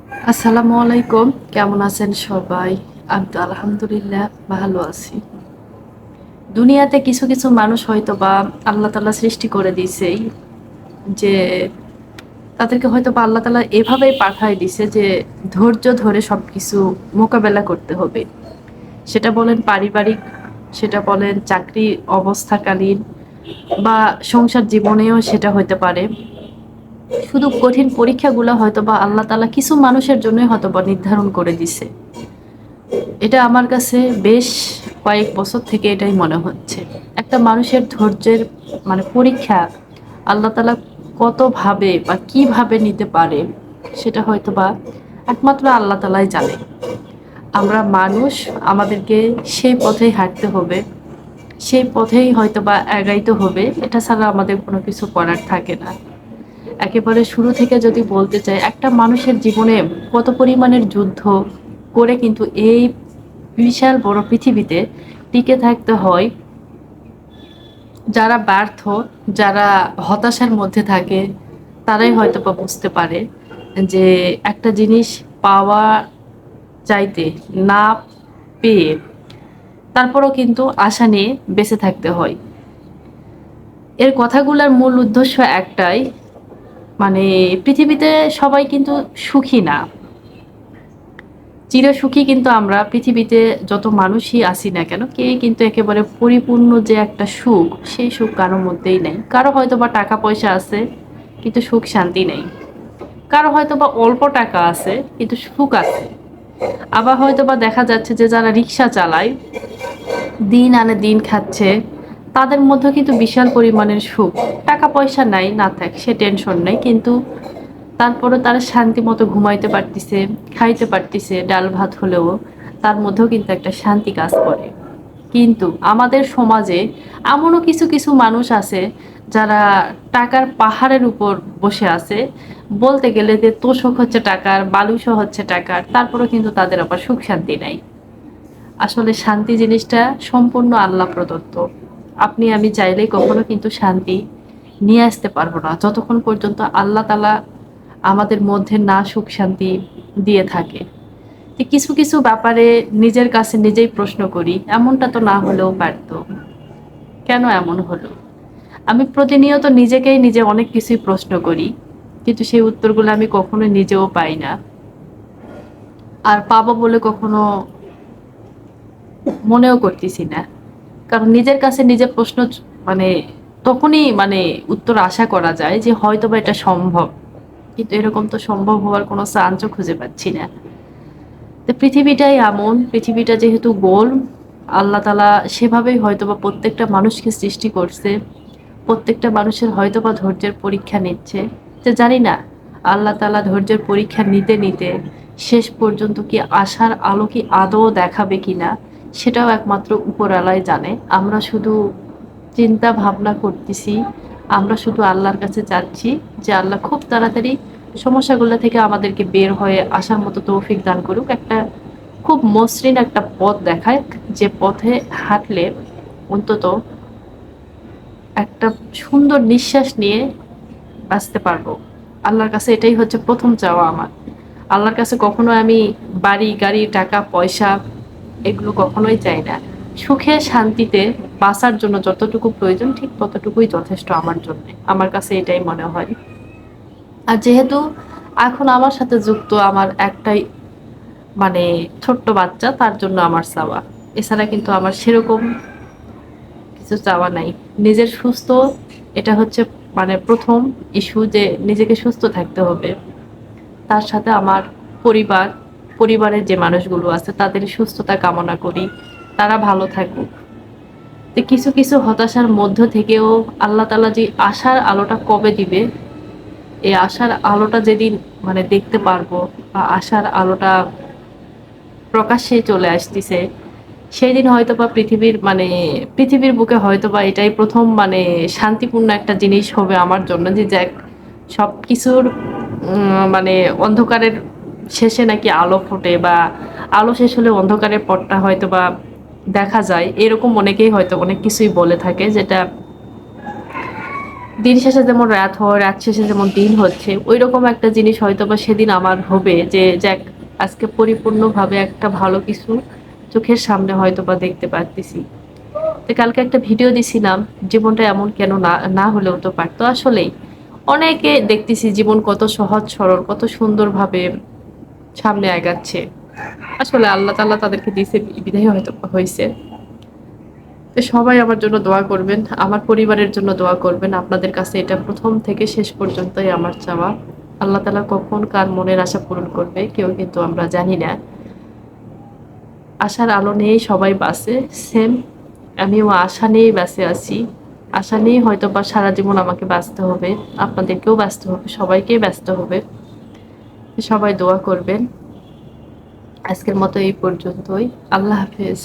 আসসালামু আলাইকুম। কেমন আছেন সবাই? আমি তো আলহামদুলিল্লাহ ভালো আছি। দুনিয়াতে কিছু কিছু মানুষ হয়তো বা আল্লাহ তাআলা সৃষ্টি করে দিছেই যে তাদেরকে হয়তো বা আল্লাহ তাআলা এভাবেই পাঠায় দিছে যে ধৈর্য ধরে সবকিছু মোকাবেলা করতে হবে। সেটা বলেন পারিবারিক, সেটা বলেন চাকরি অবস্থাকালীন বা সংসার জীবনেও সেটা হইতে পারে। শুধু কঠিন পরীক্ষাগুলো হয়তো বা আল্লাহ তাআলা কিছু মানুষের জন্যই হয়তো বা নির্ধারণ করে দিছে। এটা আমার কাছে বেশ কয়েক বছর থেকে এটাই মনে হচ্ছে। একটা মানুষের ধৈর্যের পরীক্ষা আল্লাহ তাআলা কতভাবে বা কিভাবে নিতে পারে সেটা হয়তোবা একমাত্র আল্লাহ তাআলাই জানে। আমরা মানুষ, আমাদেরকে সেই পথেই হাঁটতে হবে। সেই পথেই হয়তোবা আগাইতে হবে। এটা ছাড়া আমাদের কোনো কিছু করার থাকে না। একেবারে শুরু থেকে যদি বলতে চাই, একটা মানুষের জীবনে কত পরিমাণের যুদ্ধ করে কিন্তু এই বিশাল বড় পৃথিবীতে টিকে থাকতে হয়। যারা ব্যর্থ, যারা হতাশার মধ্যে থাকে, তারাই হয়তো বা বুঝতে পারে যে একটা জিনিস পাওয়া চাইতে না পেয়ে তারপরও কিন্তু আশা নিয়ে বেঁচে থাকতে হয়। এর কথাগুলোর মূল উদ্দেশ্য একটাই, মানে পৃথিবীতে সবাই কিন্তু সুখী না। চিরসুখী কিন্তু আমরা পৃথিবীতে যত মানুষই আছি না কেন, কেউ কিন্তু একেবারে পরিপূর্ণ যে একটা সুখ, সেই সুখ কারোর মধ্যেই নেই। কারো হয়তো বা টাকা পয়সা আছে কিন্তু সুখ শান্তি নেই। কারো হয়তো বা অল্প টাকা আছে কিন্তু সুখ আছে। আবার হয়তো বা দেখা যাচ্ছে যে যারা রিক্সা চালায়, দিন আনে দিন খাচ্ছে, তাদের মধ্যে কিন্তু বিশাল পরিমাণের সুখ। টাকা পয়সা নাই, না থাক সে টেনশন নেই, কিন্তু তারপরে তারা শান্তি মতো ঘুমাইতে পারতিছে, খাইতে পারতিছে, ডাল ভাত হলেও তার মধ্যেও কিন্তু একটা শান্তি কাজ করে। কিন্তু আমাদের সমাজে এমনও কিছু কিছু মানুষ আছে যারা টাকার পাহাড়ের উপর বসে আছে। বলতে গেলে যে তোষক হচ্ছে টাকার, বালুসহ হচ্ছে টাকার, তারপরেও কিন্তু তাদের আবার সুখ শান্তি নাই। আসলে শান্তি জিনিসটা সম্পূর্ণ আল্লাহ প্রদত্ত। আপনি আমি চাইলেই কখনো কিন্তু শান্তি নিয়ে আসতে পারবো না যতক্ষণ পর্যন্ত আল্লাহ তাআলা আমাদের মধ্যে না সুখ শান্তি দিয়ে থাকে। যে কিছু কিছু ব্যাপারে নিজের কাছে নিজেই প্রশ্ন করি, এমনটা তো না হলেও পারতো, কেন এমন হলো? আমি প্রতিনিয়ত নিজেকেই নিজে অনেক কিছুই প্রশ্ন করি, কিন্তু সেই উত্তরগুলো আমি কখনো নিজেও পাই না, আর পাবো বলে কখনো মনেও করতেছি না। কারণ নিজের কাছে নিজে প্রশ্ন মানে তখনই উত্তর আশা করা যায় যে হয়তো বা এটা সম্ভব, কিন্তু এরকম তো সম্ভব হওয়ার কোনো চান্সও খুঁজে পাচ্ছি না। তো পৃথিবীটাই এমন, পৃথিবীটা যেহেতু গোল, আল্লাহ তাআলা সেভাবেই হয়তোবা প্রত্যেকটা মানুষকে সৃষ্টি করছে। প্রত্যেকটা মানুষের হয়তোবা ধৈর্যের পরীক্ষা নিচ্ছে। যে জানি না আল্লাহ তাআলা ধৈর্যের পরীক্ষা নিতে নিতে শেষ পর্যন্ত কি আশার আলো কি আদৌ দেখাবে কিনা, সেটাও একমাত্র উপরওয়ালাই জানে। আমরা শুধু চিন্তা ভাবনা করতেছি, আমরা শুধু আল্লাহর কাছে চাচ্ছি যে আল্লাহ খুব তাড়াতাড়ি সমস্যাগুলো থেকে আমাদেরকে বের হয়ে আসার মতো তৌফিক দান করুক। একটা খুব মসৃণ একটা পথ দেখায়, যে পথে হাঁটলে অন্তত একটা সুন্দর নিঃশ্বাস নিয়ে বাঁচতে পারবো। আল্লাহর কাছে এটাই হচ্ছে প্রথম চাওয়া আমার। আল্লাহর কাছে কখনো আমি বাড়ি গাড়ি টাকা পয়সা এগুলো কখনোই চাই না। সুখে শান্তিতে বাঁচার জন্য যতটুকু প্রয়োজন ঠিক ততটুকুই যথেষ্ট আমার জন্য। আমার কাছে এটাই মনে হয়। আর যেহেতু এখন আমার সাথে যুক্ত আমার একটাই মানে ছোট্ট বাচ্চা, তার জন্য আমার চাওয়া। এছাড়া কিন্তু আমার সেরকম কিছু চাওয়া নাই। নিজের সুস্থ, এটা হচ্ছে প্রথম ইস্যু, যে নিজেকে সুস্থ থাকতে হবে। তার সাথে আমার পরিবার, পরিবারের যে মানুষগুলো আছে তাদের সুস্থতা কামনা করি, তারা ভালো থাকুক। তো কিছু কিছু হতাশার মধ্য থেকেও আল্লাহ তাআলা যে আশার আলোটা কবে দিবে, এই আশার আলোটা যেদিন দেখতে পারবো, বা আশার আলোটা প্রকাশ্যে চলে আসতেছে, সেই দিন হয়তোবা পৃথিবীর বুকে হয়তোবা এটাই প্রথম শান্তিপূর্ণ একটা জিনিস হবে আমার জন্য, যে যাক সবকিছুর অন্ধকারের শেষে নাকি আলো ফোটে, বা আলো শেষ হলে অন্ধকারের পথটা হয়তোবা দেখা যায়। এরকম অনেকেই হয়তো অনেক কিছুই বলে থাকে, যেটা দিন শেষে যেমন রাত হয়, রাত শেষে যেমন দিন হচ্ছে, ওই রকম একটা জিনিস হয়তো বা সেদিন আমার হবে যে যাক, আজকে পরিপূর্ণভাবে একটা ভালো কিছু চোখের সামনে হয়তো বা দেখতে পারতেছি। তো কালকে একটা ভিডিও দিছিলাম, জীবনটা এমন কেন না না হলেও তো পারতো। আসলেই অনেকে দেখতেছি জীবন কত সহজ সরল, কত সুন্দরভাবে সামনে আগাচ্ছে। আসলে আল্লাহ তাআলা তাদেরকে দিছে বিধায় হয়তো হয়েছে। তো সবাই আমার জন্য দোয়া করবেন, আমার পরিবারের জন্য দোয়া করবেন। আপনাদের কাছে এটা প্রথম থেকে শেষ পর্যন্তই আমার চাওয়া। আল্লাহ তাআলা কখন কার মনের আশা পূরণ করবে কেউ কিন্তু আমরা জানি না। আশার আলো নিয়েই সবাই বাঁচে, সেম আমিও আশা নিয়েই বেঁচে আছি। আশা নিয়েই হয়তো বা সারা জীবন আমাকে বাঁচতে হবে, আপনাদেরকেও বাঁচতে হবে, সবাইকেই ব্যস্ত হবে। সবাই দোয়া করবেন। আজকের মতো এই পর্যন্তই। আল্লাহ হাফেজ।